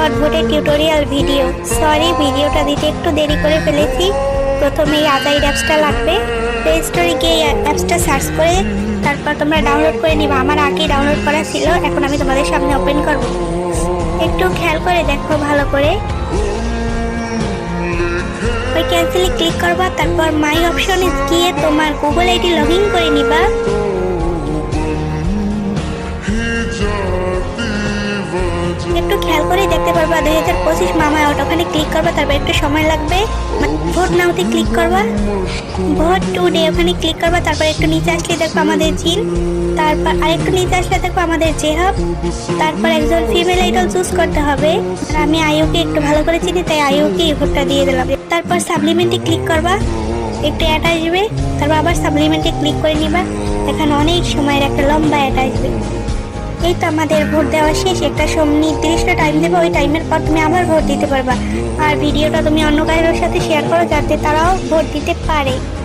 Short ভোটের tutorial video. Sorry, ভিডিওটা দিতে একটু দেরি করে ফেলেছি। প্রথমে এই আজাইর অ্যাপসটা লাগবে। প্লে স্টোরে গিয়ে অ্যাপসটা সার্চ করে তারপর তোমরা ডাউনলোড করে নিবা। আমার আগে ডাউনলোড করা ছিল, এখন আমি তোমাদের সামনে ওপেন করব। একটু খেয়াল করে দেখো ভালো করে। ওই ক্যান্সেলে ক্লিক করবা, তারপর মাই অপশনে গিয়ে তোমার গুগল আইডি লগ ইন করে নিবা। একটু খেয়াল করে দেখতে পারবা 2025 মামা আউট, ওখানে ক্লিক করবা, তারপর একটু সময় লাগবে। ভোট নাওতে ক্লিক করবা, ভোট টুডে ওখানে ক্লিক করবা, তারপর একটু নিচে আসলে দেখবো আমাদের জিন, তারপর আরেকটু নিচে আসলে দেখবো আমাদের জেহাব, তারপর একজন ফিমেল আইডল চুজ করতে হবে। আর আমি আইওকে একটু ভালো করে চিনি, তাই আইওকে ভোটটা দিয়ে দিলাম। তারপর সাপ্লিমেন্টে ক্লিক করবা, একটু অ্যাড আসবে, তারপর আবার সাপ্লিমেন্টে ক্লিক করে নিবা। এখানে অনেক সময়ের একটা লম্বা অ্যাড আসবে। এই তো আমাদের ভোট দেওয়া শেষ। একটা নির্দিষ্ট টাইম দেবো, ওই টাইমের পর তুমি আবার ভোট দিতে পারবা। আর ভিডিওটা তুমি অন্য কারোর সাথে শেয়ার করো যাতে তারাও ভোট দিতে পারে।